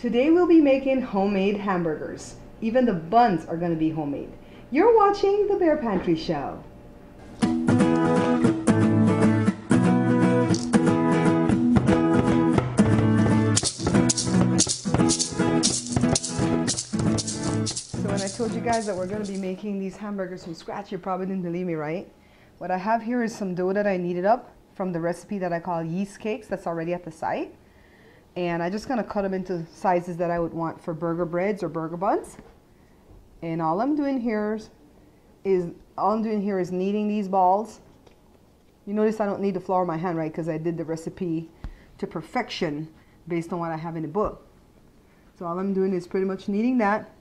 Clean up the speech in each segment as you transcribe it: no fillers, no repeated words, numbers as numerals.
Today we'll be making homemade hamburgers. Even the buns are going to be homemade. You're watching the Bear Pantry Show. So when I told you guys that we're going to be making these hamburgers from scratch, you probably didn't believe me, right? What I have here is some dough that I kneaded up from the recipe that I call Yeast Cakes that's already at the site. And I'm just going to cut them into sizes that I would want for burger breads or burger buns. And all I'm doing here is kneading these balls. You notice I don't need to flour my hand, right? Because I did the recipe to perfection based on what I have in the book. So all I'm doing is pretty much kneading that,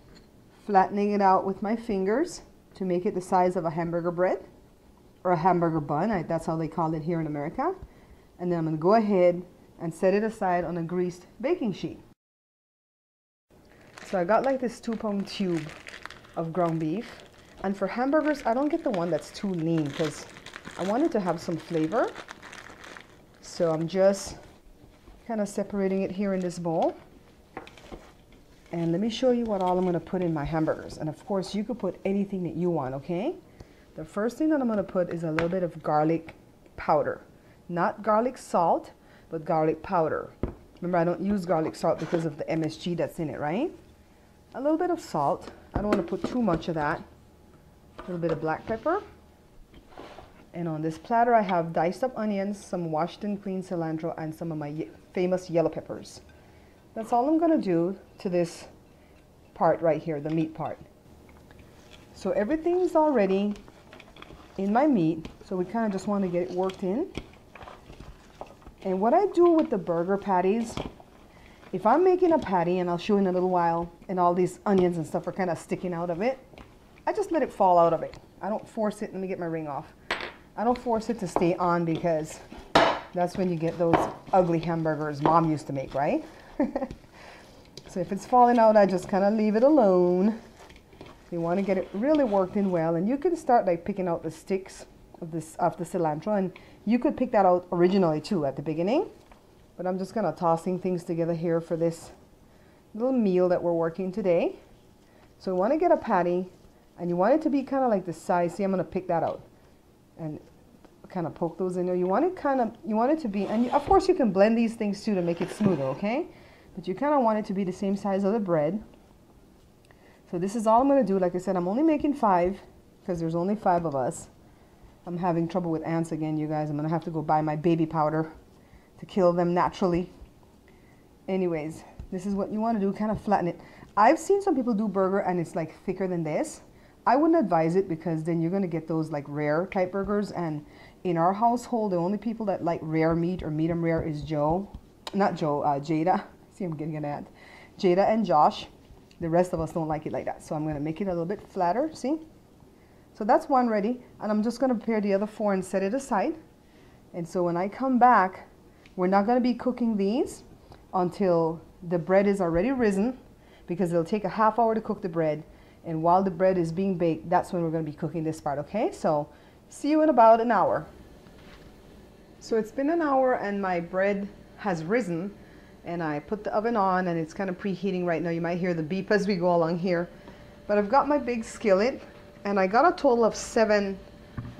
flattening it out with my fingers to make it the size of a hamburger bread or a hamburger bun. That's how they call it here in America. And then I'm going to go ahead and set it aside on a greased baking sheet. So I got like this 2-pound tube of ground beef. And for hamburgers, I don't get the one that's too lean because I want it to have some flavor. So I'm just kind of separating it here in this bowl. And let me show you what all I'm going to put in my hamburgers. And of course, you could put anything that you want, okay? The first thing that I'm going to put is a little bit of garlic powder. Not garlic salt, but garlic powder. Remember, I don't use garlic salt because of the MSG that's in it, right? A little bit of salt. I don't want to put too much of that. A little bit of black pepper. And on this platter, I have diced up onions, some washed and clean cilantro, and some of my famous yellow peppers. That's all I'm going to do to this part right here, the meat part. So everything's already in my meat, so we kind of just want to get it worked in. And what I do with the burger patties, if I'm making a patty, and I'll show you in a little while, and all these onions and stuff are kind of sticking out of it, I just let it fall out of it. I don't force it. Let me get my ring off. I don't force it to stay on because that's when you get those ugly hamburgers Mom used to make, right? So if it's falling out, I just kind of leave it alone. You want to get it really worked in well, and you can start like picking out the sticks of the cilantro, and you could pick that out originally too at the beginning. But I'm just kind of tossing things together here for this little meal that we're working today. So we want to get a patty, and you want it to be kind of like the size. See, I'm going to pick that out and kind of poke those in there. You want it to be, and of course you can blend these things too to make it smoother, okay? But you kind of want it to be the same size of the bread. So this is all I'm going to do. Like I said, I'm only making 5 because there's only 5 of us. I'm having trouble with ants again, you guys. I'm going to have to go buy my baby powder to kill them naturally. Anyways, this is what you want to do, kind of flatten it. I've seen some people do burger and it's like thicker than this. I wouldn't advise it because then you're going to get those like rare type burgers. And in our household, the only people that like rare meat or medium rare is Jada. See, I'm getting an ad. Jada and Josh. The rest of us don't like it like that. So I'm going to make it a little bit flatter, see? So that's one ready. And I'm just going to prepare the other 4 and set it aside. And so when I come back, we're not going to be cooking these until the bread is already risen, because it'll take a half hour to cook the bread. And while the bread is being baked, that's when we're going to be cooking this part, okay? So see you in about an hour. So it's been an hour and my bread has risen. And I put the oven on and it's kind of preheating right now. You might hear the beep as we go along here. But I've got my big skillet and I got a total of 7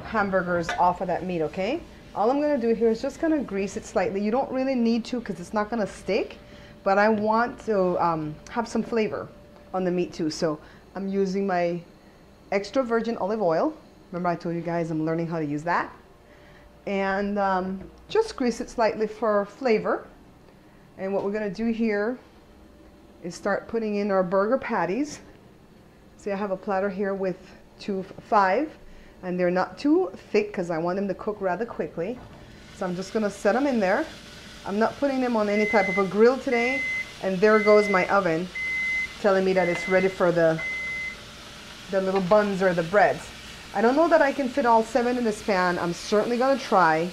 hamburgers off of that meat, okay? All I'm going to do here is just kind of grease it slightly. You don't really need to because it's not going to stick. But I want to have some flavor on the meat too. So I'm using my extra virgin olive oil. Remember I told you guys I'm learning how to use that. And just grease it slightly for flavor. And what we're going to do here is start putting in our burger patties. See, I have a platter here with 5, and they're not too thick because I want them to cook rather quickly. So I'm just going to set them in there. I'm not putting them on any type of a grill today. And there goes my oven telling me that it's ready for the little buns or the breads. I don't know that I can fit all 7 in this pan. I'm certainly going to try.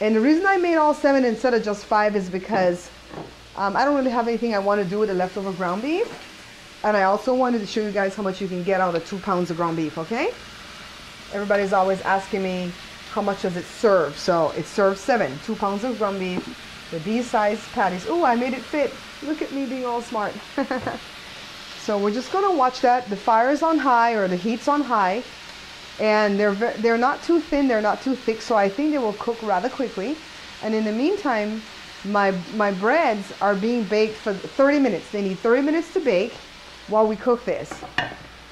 And the reason I made all 7 instead of just 5 is because I don't really have anything I want to do with the leftover ground beef. And I also wanted to show you guys how much you can get out of 2 pounds of ground beef, okay? Everybody's always asking me how much does it serve. So it serves 7, 2 pounds of ground beef, the D-size patties. Oh, I made it fit. Look at me being all smart. So we're just gonna watch that. The fire is on high, or the heat's on high, and they're not too thin, they're not too thick, so I think they will cook rather quickly. And in the meantime, my breads are being baked for 30 minutes. They need 30 minutes to bake while we cook this.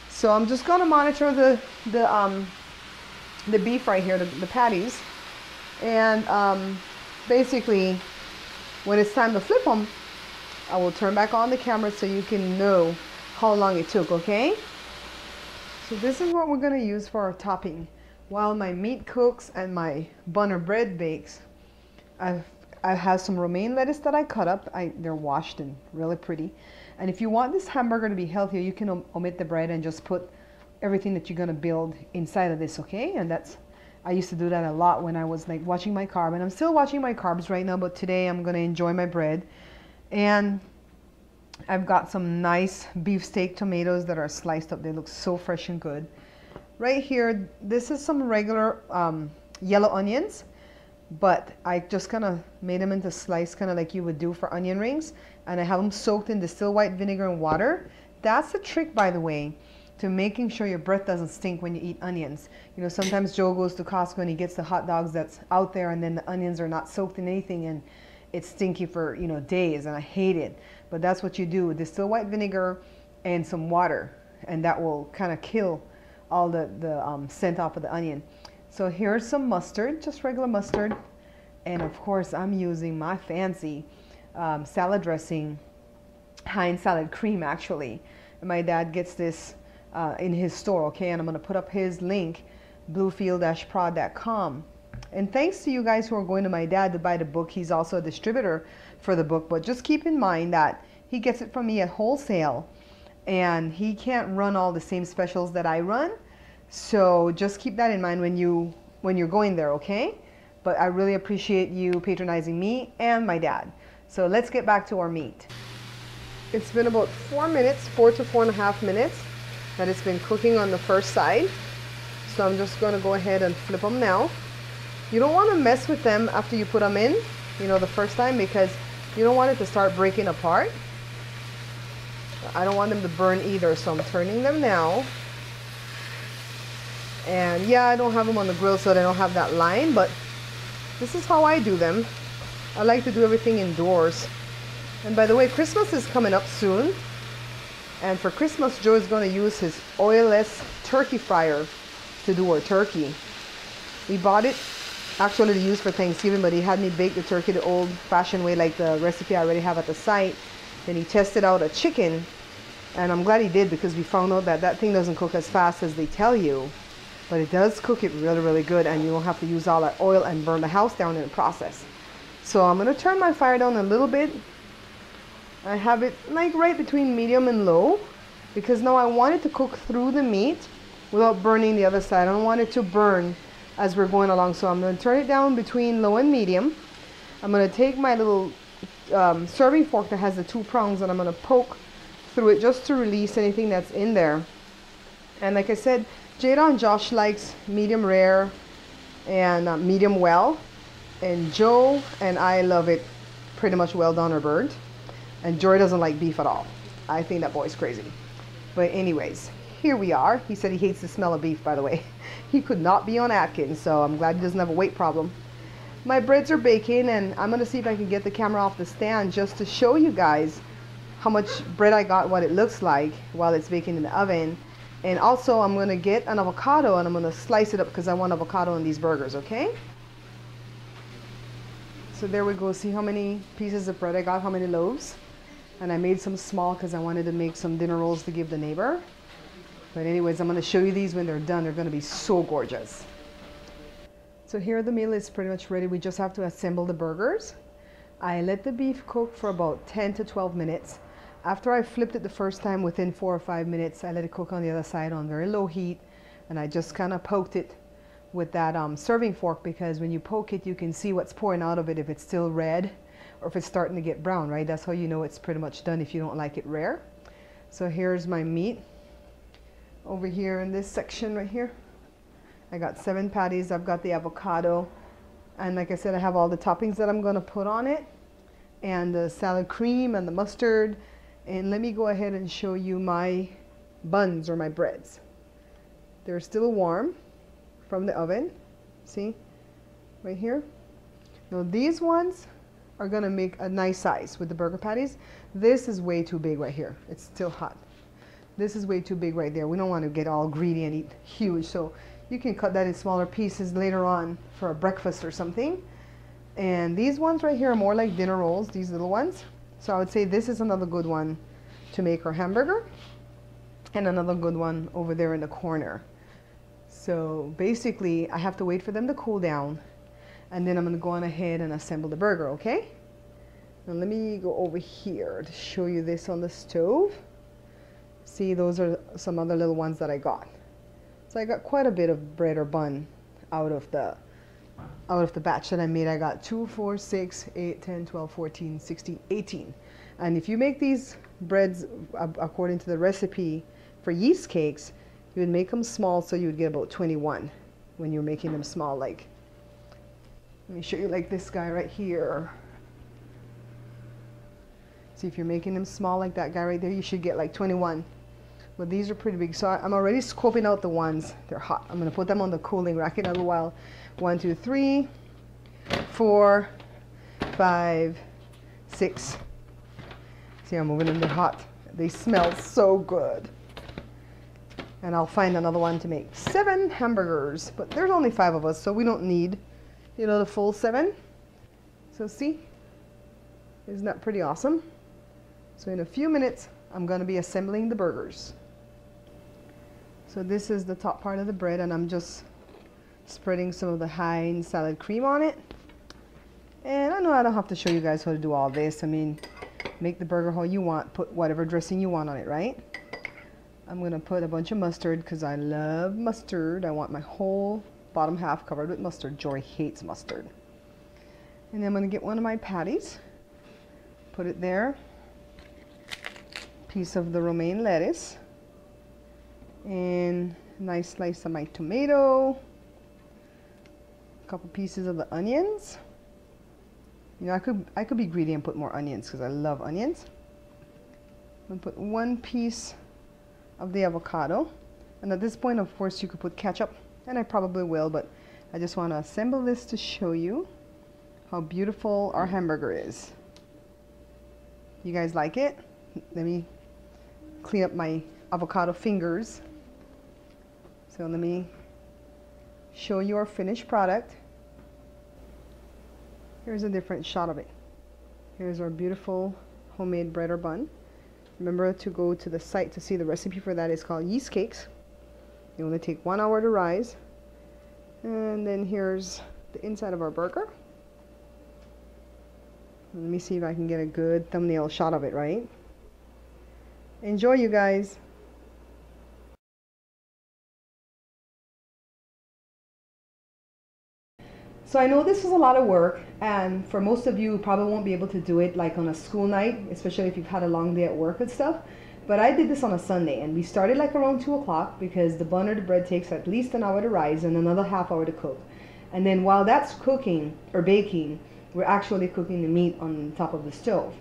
So I'm just gonna monitor the beef right here, the patties, and basically when it's time to flip them, I will turn back on the camera so you can know how long it took, okay? So this is what we're gonna use for our topping. While my meat cooks and my bun or bread bakes, I have some romaine lettuce that I cut up. They're washed and really pretty. And if you want this hamburger to be healthier, you can omit the bread and just put everything that you're gonna build inside of this, okay? And I used to do that a lot when I was like watching my carb, and I'm still watching my carbs right now, but today I'm gonna enjoy my bread. And I've got some nice beefsteak tomatoes that are sliced up. They look so fresh and good. Right here, this is some regular yellow onions, but I just kind of made them into slice, kind of like you would do for onion rings, and I have them soaked in distilled white vinegar and water. That's the trick, by the way, to making sure your breath doesn't stink when you eat onions. You know, sometimes Joe goes to Costco and he gets the hot dogs that's out there, and then the onions are not soaked in anything, and it's stinky for, you know, days, and I hate it. But that's what you do with distilled white vinegar and some water, and that will kind of kill all the scent off of the onion. So here's some mustard, just regular mustard, and of course I'm using my fancy salad dressing, Heinz salad cream actually. And my dad gets this in his store, okay? And I'm gonna put up his link, bluefield-prod.com. And thanks to you guys who are going to my dad to buy the book. He's also a distributor for the book, but just keep in mind that he gets it from me at wholesale, and he can't run all the same specials that I run. So just keep that in mind when you're going there, okay? But I really appreciate you patronizing me and my dad. So let's get back to our meat. It's been about 4 minutes, 4 to 4.5 minutes that it's been cooking on the first side. So I'm just gonna go ahead and flip them now. You don't want to mess with them after you put them in, you know, the first time, because you don't want it to start breaking apart. I don't want them to burn either, so I'm turning them now. And yeah, I don't have them on the grill, so they don't have that line, but this is how I do them. I like to do everything indoors. And by the way, Christmas is coming up soon. And for Christmas, Joe is going to use his oilless turkey fryer to do our turkey. We bought it actually to use for Thanksgiving, but he had me bake the turkey the old-fashioned way, like the recipe I already have at the site. Then he tested out a chicken, and I'm glad he did, because we found out that that thing doesn't cook as fast as they tell you, but it does cook it really, really good, and you don't have to use all that oil and burn the house down in the process. So I'm going to turn my fire down a little bit. I have it like right between medium and low, because now I want it to cook through the meat without burning the other side. I don't want it to burn as we're going along, so I'm going to turn it down between low and medium. I'm going to take my little serving fork that has the 2 prongs, and I'm going to poke through it just to release anything that's in there. And like I said, Jada and Josh likes medium rare and medium well, and Joe and I love it pretty much well done or burnt, and Joy doesn't like beef at all. I think that boy's crazy. But anyways, here we are. He said he hates the smell of beef, by the way. He could not be on Atkins, so I'm glad he doesn't have a weight problem. My breads are baking, and I'm going to see if I can get the camera off the stand just to show you guys how much bread I got, what it looks like while it's baking in the oven. And also I'm going to get an avocado, and I'm going to slice it up because I want avocado in these burgers, okay? So there we go. See how many pieces of bread I got, how many loaves? And I made some small because I wanted to make some dinner rolls to give the neighbor. But anyways, I'm going to show you these when they're done. They're going to be so gorgeous. So here the meal is pretty much ready. We just have to assemble the burgers. I let the beef cook for about 10 to 12 minutes. After I flipped it the first time, within 4 or 5 minutes, I let it cook on the other side on very low heat. And I just kind of poked it with that serving fork, because when you poke it, you can see what's pouring out of it, if it's still red or if it's starting to get brown, right? That's how you know it's pretty much done if you don't like it rare. So here's my meat. Over here in this section right here, I got 7 patties. I've got the avocado, and like I said, I have all the toppings that I'm going to put on it. and the salad cream and the mustard. And let me go ahead and show you my buns or my breads. They're still warm from the oven. See, right here. Now these ones are gonna make a nice size with the burger patties. This is way too big right here. It's still hot. This is way too big right there. We don't want to get all greedy and eat huge. So you can cut that in smaller pieces later on for a breakfast or something. And these ones right here are more like dinner rolls, these little ones. So I would say this is another good one to make our hamburger, and another good one over there in the corner. So basically I have to wait for them to cool down, and then I'm going to go on ahead and assemble the burger, okay? Now let me go over here to show you this on the stove. See, those are some other little ones that I got. So I got quite a bit of bread or bun out of the batch that I made. I got 2, 4, 6, 8, 10, 12, 14, 16, 18. And if you make these breads according to the recipe for yeast cakes, you would make them small, so you would get about 21 when you're making them small. Like, let me show you, like this guy right here. See, if you're making them small like that guy right there, you should get like 21. But these are pretty big, so I'm already scoping out the ones. They're hot. I'm going to put them on the cooling rack in a little while. 1, 2, 3, 4, 5, 6. See, I'm moving them. They're hot. They smell so good. And I'll find another one to make 7 hamburgers. But there's only 5 of us, so we don't need, you know, the full 7. So see, isn't that pretty awesome? So in a few minutes, I'm going to be assembling the burgers. So this is the top part of the bread, and I'm just spreading some of the Heinz salad cream on it. And I know I don't have to show you guys how to do all this. I mean, make the burger how you want, put whatever dressing you want on it, right? I'm going to put a bunch of mustard because I love mustard. I want my whole bottom half covered with mustard. Jory hates mustard. And then I'm going to get one of my patties, put it there, piece of the romaine lettuce, and a nice slice of my tomato, a couple pieces of the onions. You know, I could be greedy and put more onions because I love onions. I'm going to put 1 piece of the avocado, and at this point, of course, you could put ketchup, and I probably will, but I just want to assemble this to show you how beautiful our hamburger is. You guys like it? Let me clean up my avocado fingers. So let me show you our finished product. Here's a different shot of it. Here's our beautiful homemade bread or bun. Remember to go to the site to see the recipe for that. It's called Yeast Cakes. They only take 1 hour to rise. And then here's the inside of our burger. Let me see if I can get a good thumbnail shot of it, right? Enjoy, you guys. So I know this is a lot of work, and for most of you probably won't be able to do it like on a school night, especially if you've had a long day at work and stuff. But I did this on a Sunday, and we started like around 2 o'clock because the bun or the bread takes at least an hour to rise and another half hour to cook. And then while that's cooking or baking, we're actually cooking the meat on top of the stove.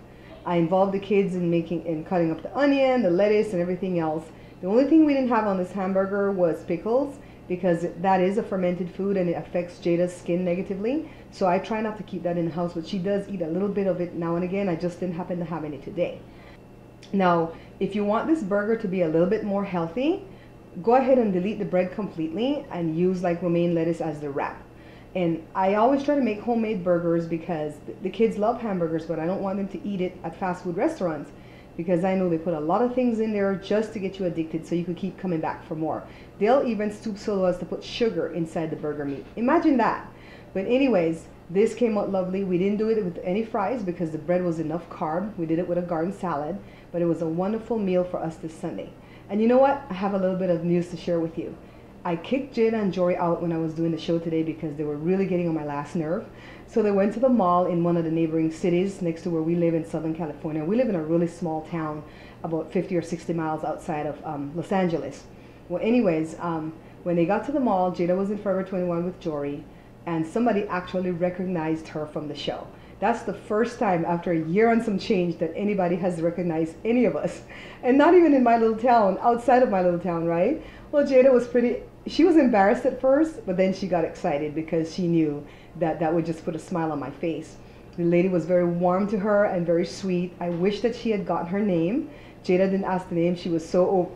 I involved the kids in making and cutting up the onion, the lettuce, and everything else. The only thing we didn't have on this hamburger was pickles, because that is a fermented food and it affects Jada's skin negatively. So I try not to keep that in the house, but she does eat a little bit of it now and again. I just didn't happen to have any today. Now, if you want this burger to be a little bit more healthy, go ahead and delete the bread completely and use like romaine lettuce as the wrap. And I always try to make homemade burgers because the kids love hamburgers, but I don't want them to eat it at fast food restaurants, because I know they put a lot of things in there just to get you addicted so you could keep coming back for more. They'll even stoop so low as to put sugar inside the burger meat. Imagine that. But anyways, this came out lovely. We didn't do it with any fries because the bread was enough carb. We did it with a garden salad, but it was a wonderful meal for us this Sunday. And you know what? I have a little bit of news to share with you. I kicked Jada and Jory out when I was doing the show today because they were really getting on my last nerve. So they went to the mall in one of the neighboring cities next to where we live in Southern California. We live in a really small town about 50 or 60 miles outside of Los Angeles. Well, anyways, when they got to the mall, Jada was in Forever 21 with Jory, and somebody actually recognized her from the show. That's the first time after a year and some change that anybody has recognized any of us. And not even in my little town, outside of my little town, right? Well, Jada was she was embarrassed at first, but then she got excited because she knew that that would just put a smile on my face. The lady was very warm to her and very sweet. I wish that she had gotten her name. Jada didn't ask the name. She was so,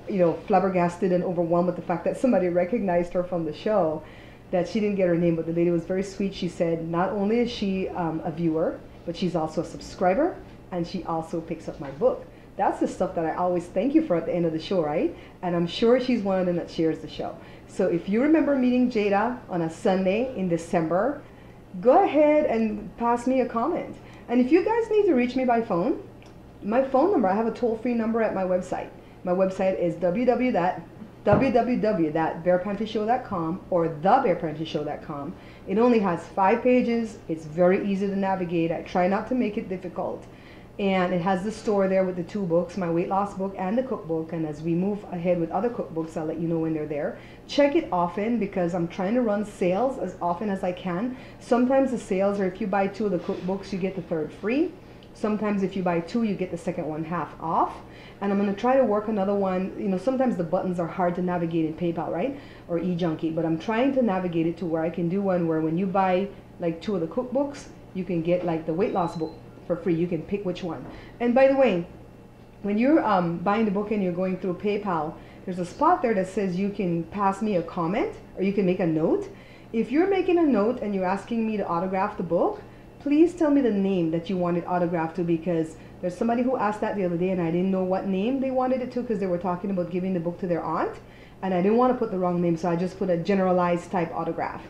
flabbergasted and overwhelmed with the fact that somebody recognized her from the show that she didn't get her name. But the lady was very sweet. She said not only is she a viewer, but she's also a subscriber, and she also picks up my book. That's the stuff that I always thank you for at the end of the show, right? And I'm sure she's one of them that shares the show. So if you remember meeting Jada on a Sunday in December, go ahead and pass me a comment. And if you guys need to reach me by phone, my phone number, I have a toll-free number at my website. My website is www.bearpantryshow.com or thebearpantryshow.com. It only has 5 pages. It's very easy to navigate. I try not to make it difficult. And it has the store there with the 2 books, my weight loss book and the cookbook. And as we move ahead with other cookbooks, I'll let you know when they're there. Check it often because I'm trying to run sales as often as I can. Sometimes the sales are if you buy 2 of the cookbooks, you get the 3rd free. Sometimes if you buy 2, you get the second one half off. And I'm going to try to work another one. Sometimes the buttons are hard to navigate in PayPal, right? Or eJunkie. But I'm trying to navigate it to where I can do one where when you buy like 2 of the cookbooks, you can get like the weight loss book for free. You can pick which one. And by the way, when you're buying the book and you're going through PayPal, there's a spot there that says you can pass me a comment or you can make a note. If you're making a note and you're asking me to autograph the book, please tell me the name that you want it autographed to, because there's somebody who asked that the other day and I didn't know what name they wanted it to because they were talking about giving the book to their aunt, and I didn't want to put the wrong name, so I just put a generalized type autograph.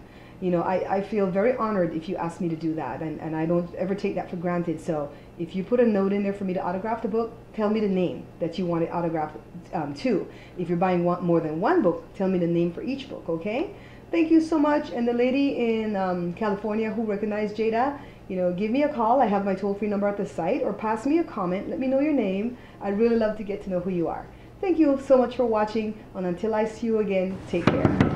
I feel very honored if you ask me to do that, and I don't ever take that for granted. So if you put a note in there for me to autograph the book, tell me the name that you want it autographed to. If you're buying more than one book, tell me the name for each book, okay? Thank you so much. And the lady in California who recognized Jada, give me a call. I have my toll-free number at the site, or pass me a comment. Let me know your name. I'd really love to get to know who you are. Thank you so much for watching, and until I see you again, take care.